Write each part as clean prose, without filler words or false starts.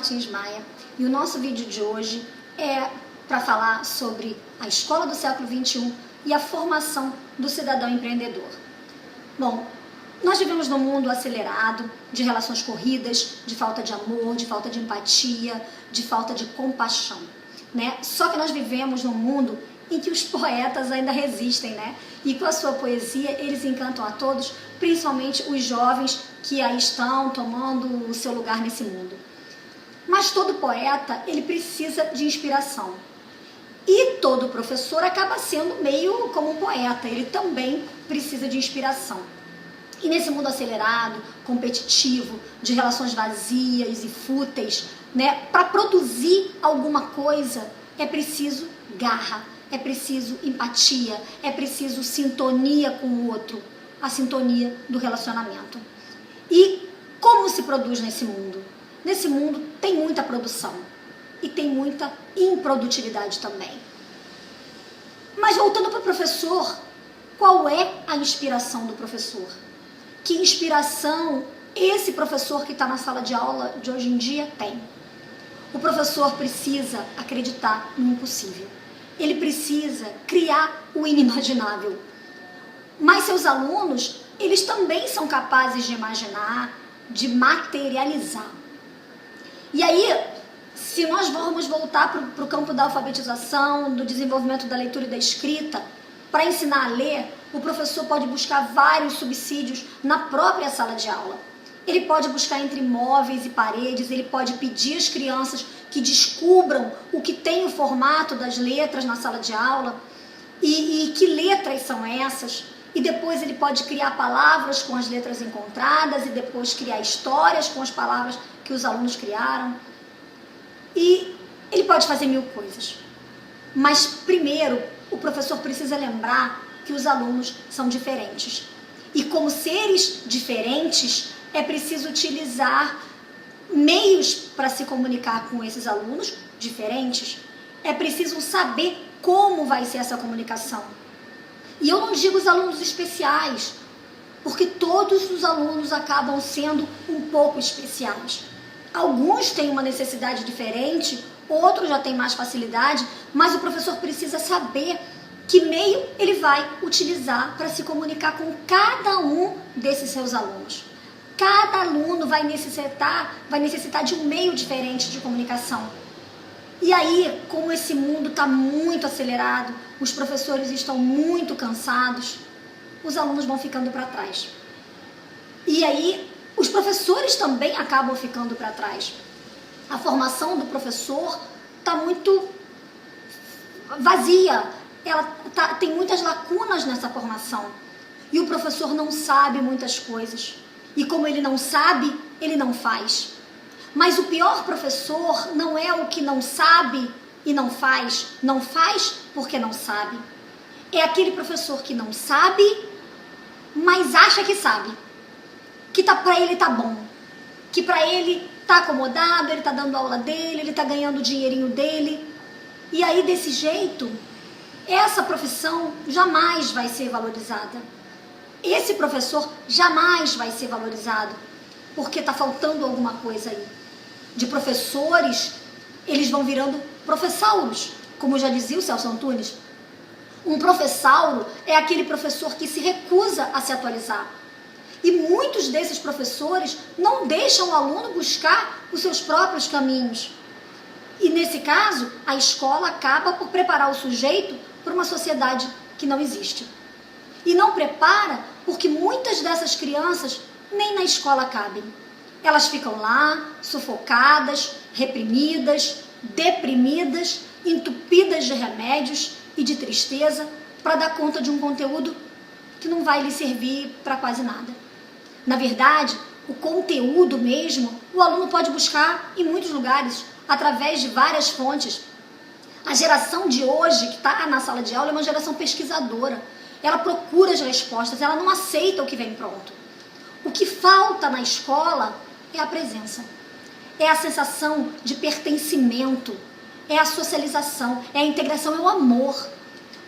Martins Maia e o nosso vídeo de hoje é para falar sobre a escola do século XXI e a formação do cidadão empreendedor. Bom, nós vivemos num mundo acelerado, de relações corridas, de falta de amor, de falta de empatia, de falta de compaixão, né? Só que nós vivemos num mundo em que os poetas ainda resistem, né? E com a sua poesia eles encantam a todos, principalmente os jovens que aí estão tomando o seu lugar nesse mundo. Mas todo poeta, ele precisa de inspiração. E todo professor acaba sendo meio como um poeta, ele também precisa de inspiração. E nesse mundo acelerado, competitivo, de relações vazias e fúteis, né, para produzir alguma coisa é preciso garra, é preciso empatia, é preciso sintonia com o outro, a sintonia do relacionamento. E como se produz nesse mundo? Nesse mundo tem muita produção e tem muita improdutividade também. Mas voltando para o professor, qual é a inspiração do professor? Que inspiração esse professor que está na sala de aula de hoje em dia tem? O professor precisa acreditar no impossível. Ele precisa criar o inimaginável. Mas seus alunos, eles também são capazes de imaginar, de materializar. E aí, se nós formos voltar para o campo da alfabetização, do desenvolvimento da leitura e da escrita, para ensinar a ler, o professor pode buscar vários subsídios na própria sala de aula. Ele pode buscar entre móveis e paredes, ele pode pedir às crianças que descubram o que tem o formato das letras na sala de aula e que letras são essas. E depois ele pode criar palavras com as letras encontradas e depois criar histórias com as palavras que os alunos criaram. E ele pode fazer mil coisas. Mas primeiro, o professor precisa lembrar que os alunos são diferentes. E como seres diferentes, é preciso utilizar meios para se comunicar com esses alunos diferentes. É preciso saber como vai ser essa comunicação. E eu não digo os alunos especiais, porque todos os alunos acabam sendo um pouco especiais. Alguns têm uma necessidade diferente, outros já têm mais facilidade, mas o professor precisa saber que meio ele vai utilizar para se comunicar com cada um desses seus alunos. Cada aluno vai necessitar de um meio diferente de comunicação. E aí, como esse mundo está muito acelerado, os professores estão muito cansados, os alunos vão ficando para trás. E aí, os professores também acabam ficando para trás. A formação do professor está muito vazia, tem muitas lacunas nessa formação. E o professor não sabe muitas coisas. E como ele não sabe, ele não faz. Mas o pior professor não é o que não sabe e não faz porque não sabe. É aquele professor que não sabe, mas acha que sabe. Que para ele tá bom. Que para ele tá acomodado, ele tá dando aula dele, ele tá ganhando o dinheirinho dele. E aí desse jeito, essa profissão jamais vai ser valorizada. Esse professor jamais vai ser valorizado, porque está faltando alguma coisa aí. De professores, eles vão virando professauros, como já dizia o Celso Antunes. Um professauro é aquele professor que se recusa a se atualizar. E muitos desses professores não deixam o aluno buscar os seus próprios caminhos. E nesse caso, a escola acaba por preparar o sujeito para uma sociedade que não existe. E não prepara porque muitas dessas crianças nem na escola cabem. Elas ficam lá, sufocadas, reprimidas, deprimidas, entupidas de remédios e de tristeza para dar conta de um conteúdo que não vai lhe servir para quase nada. Na verdade, o conteúdo mesmo, o aluno pode buscar em muitos lugares, através de várias fontes. A geração de hoje, que está na sala de aula, é uma geração pesquisadora. Ela procura as respostas, ela não aceita o que vem pronto. O que falta na escola é a presença. É a sensação de pertencimento, é a socialização, é a integração, é o amor.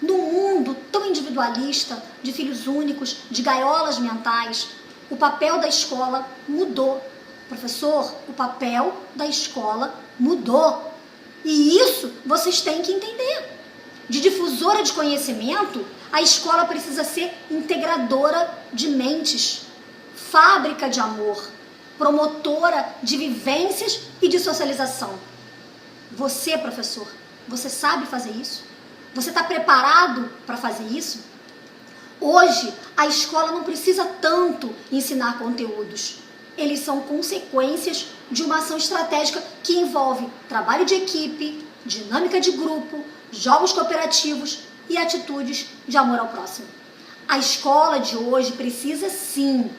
No mundo tão individualista, de filhos únicos, de gaiolas mentais, o papel da escola mudou. Professor, o papel da escola mudou. E isso vocês têm que entender. De difusora de conhecimento, a escola precisa ser integradora de mentes, fábrica de amor, promotora de vivências e de socialização. Você, professor, você sabe fazer isso? Você está preparado para fazer isso? Hoje, a escola não precisa tanto ensinar conteúdos. Eles são consequências de uma ação estratégica que envolve trabalho de equipe, dinâmica de grupo, jogos cooperativos e atitudes de amor ao próximo. A escola de hoje precisa sim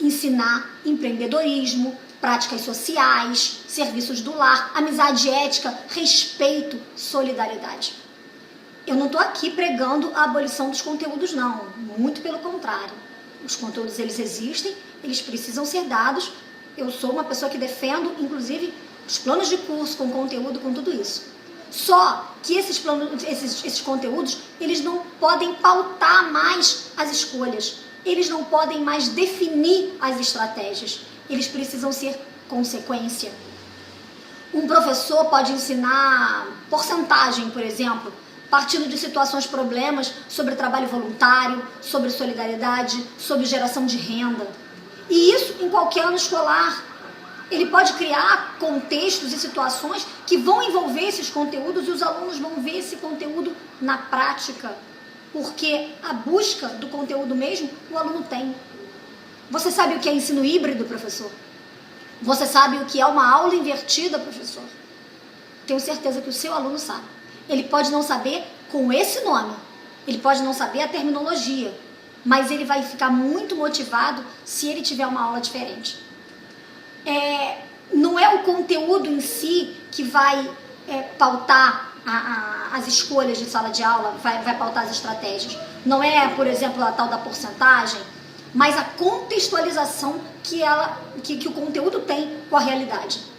ensinar empreendedorismo, práticas sociais, serviços do lar, amizade ética, respeito, solidariedade. Eu não estou aqui pregando a abolição dos conteúdos, não. Muito pelo contrário. Os conteúdos, eles existem, eles precisam ser dados. Eu sou uma pessoa que defendo, inclusive, os planos de curso com conteúdo, com tudo isso. Só que esses conteúdos, eles não podem pautar mais as escolhas. Eles não podem mais definir as estratégias. Eles precisam ser consequência. Um professor pode ensinar porcentagem, por exemplo, partindo de situações, problemas sobre trabalho voluntário, sobre solidariedade, sobre geração de renda. E isso em qualquer ano escolar. Ele pode criar contextos e situações que vão envolver esses conteúdos e os alunos vão ver esse conteúdo na prática. Porque a busca do conteúdo mesmo, o aluno tem. Você sabe o que é ensino híbrido, professor? Você sabe o que é uma aula invertida, professor? Tenho certeza que o seu aluno sabe. Ele pode não saber com esse nome, ele pode não saber a terminologia, mas ele vai ficar muito motivado se ele tiver uma aula diferente. Não é o conteúdo em si que vai pautar as escolhas de sala de aula, vai pautar as estratégias. Não é, por exemplo, a tal da porcentagem, mas a contextualização que o conteúdo tem com a realidade.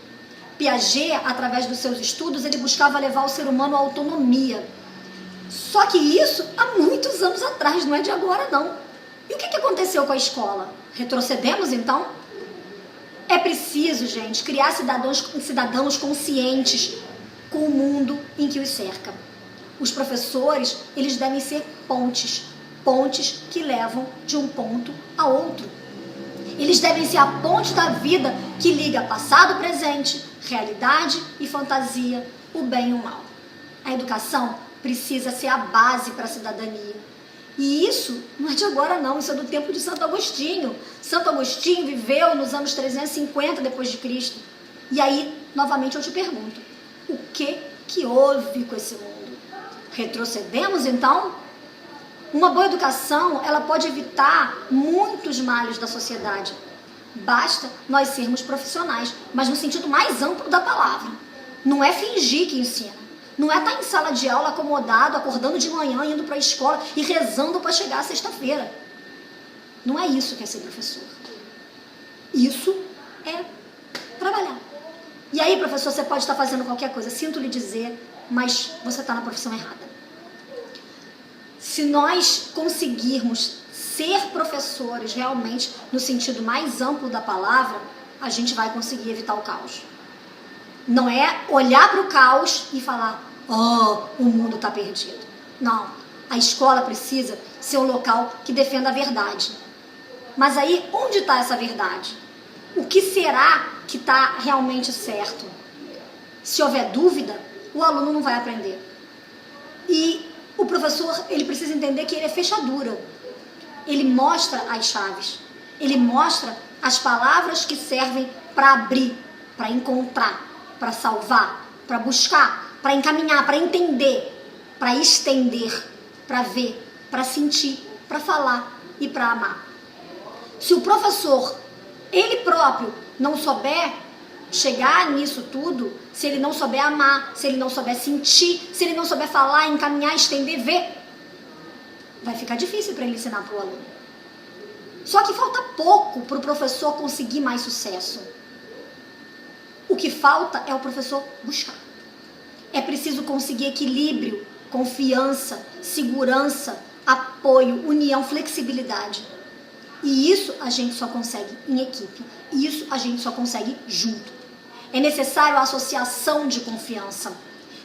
Piaget, através dos seus estudos, ele buscava levar o ser humano à autonomia. Só que isso há muitos anos atrás, não é de agora não. E o que aconteceu com a escola? Retrocedemos então? É preciso, gente, criar cidadãos conscientes com o mundo em que os cerca. Os professores, eles devem ser pontes que levam de um ponto a outro. Eles devem ser a ponte da vida que liga passado, presente, realidade e fantasia, o bem e o mal. A educação precisa ser a base para a cidadania. E isso não é de agora não, isso é do tempo de Santo Agostinho. Santo Agostinho viveu nos anos 350 depois de Cristo. E aí, novamente eu te pergunto, o que houve com esse mundo? Retrocedemos então? Uma boa educação, ela pode evitar muitos males da sociedade. Basta nós sermos profissionais, mas no sentido mais amplo da palavra. Não é fingir que ensina. Não é estar em sala de aula acomodado, acordando de manhã, indo para a escola e rezando para chegar à sexta-feira. Não é isso que é ser professor. Isso é trabalhar. E aí, professor, você pode estar fazendo qualquer coisa, sinto lhe dizer, mas você está na profissão errada. Se nós conseguirmos ser professores realmente no sentido mais amplo da palavra, a gente vai conseguir evitar o caos. Não é olhar para o caos e falar, o mundo está perdido. Não, a escola precisa ser um local que defenda a verdade. Mas aí, onde está essa verdade? O que será que está realmente certo? Se houver dúvida, o aluno não vai aprender. E o professor, ele precisa entender que ele é fechadura. Ele mostra as chaves. Ele mostra as palavras que servem para abrir, para encontrar, para salvar, para buscar, para encaminhar, para entender, para estender, para ver, para sentir, para falar e para amar. Se o professor, ele próprio, não souber chegar nisso tudo, se ele não souber amar, se ele não souber sentir, se ele não souber falar, encaminhar, estender, ver, vai ficar difícil para ele ensinar para o aluno. Só que falta pouco para o professor conseguir mais sucesso. O que falta é o professor buscar. É preciso conseguir equilíbrio, confiança, segurança, apoio, união, flexibilidade. E isso a gente só consegue em equipe. E isso a gente só consegue junto. É necessário a associação de confiança.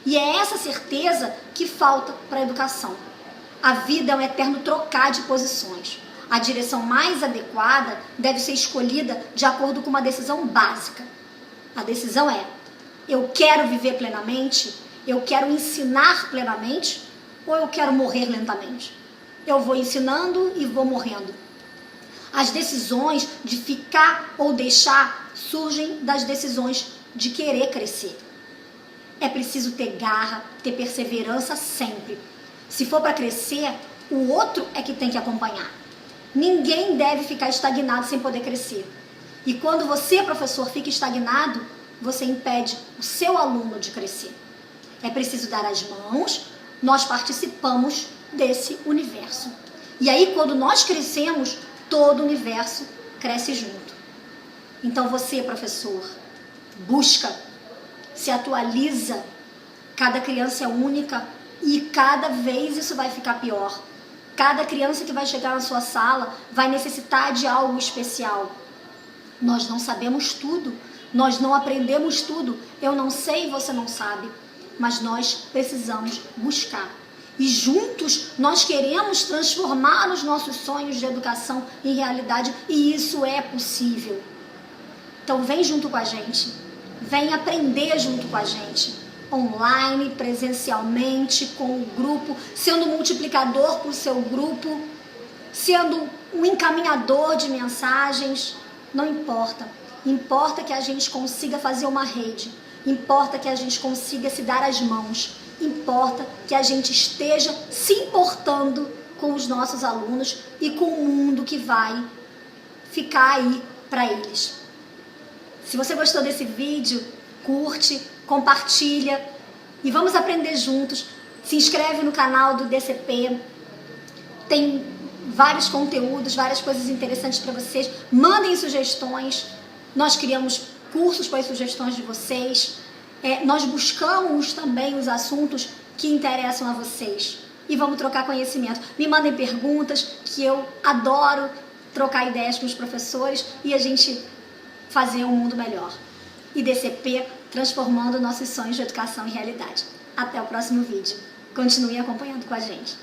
E é essa certeza que falta para a educação. A vida é um eterno trocar de posições. A direção mais adequada deve ser escolhida de acordo com uma decisão básica. A decisão é: eu quero viver plenamente? Eu quero ensinar plenamente? Ou eu quero morrer lentamente? Eu vou ensinando e vou morrendo. As decisões de ficar ou deixar surgem das decisões de querer crescer. É preciso ter garra, ter perseverança sempre. Se for para crescer, o outro é que tem que acompanhar. Ninguém deve ficar estagnado sem poder crescer. E quando você, professor, fica estagnado, você impede o seu aluno de crescer. É preciso dar as mãos, nós participamos desse universo. E aí, quando nós crescemos, todo o universo cresce junto. Então você, professor, busca, se atualiza. Cada criança é única e cada vez isso vai ficar pior. Cada criança que vai chegar na sua sala vai necessitar de algo especial. Nós não sabemos tudo, nós não aprendemos tudo. Eu não sei, você não sabe, mas nós precisamos buscar. E juntos nós queremos transformar os nossos sonhos de educação em realidade, e isso é possível. Então vem junto com a gente, vem aprender junto com a gente, online, presencialmente, com o grupo, sendo multiplicador para o seu grupo, sendo um encaminhador de mensagens, não importa. Importa que a gente consiga fazer uma rede, importa que a gente consiga se dar as mãos, importa que a gente esteja se importando com os nossos alunos e com o mundo que vai ficar aí para eles. Se você gostou desse vídeo, curte, compartilha e vamos aprender juntos. Se inscreve no canal do DCP, tem vários conteúdos, várias coisas interessantes para vocês. Mandem sugestões, nós criamos cursos com as sugestões de vocês. Nós buscamos também os assuntos que interessam a vocês e vamos trocar conhecimento. Me mandem perguntas, que eu adoro trocar ideias com os professores e a gente fazer um mundo melhor. E DCP, transformando nossos sonhos de educação em realidade. Até o próximo vídeo. Continue acompanhando com a gente.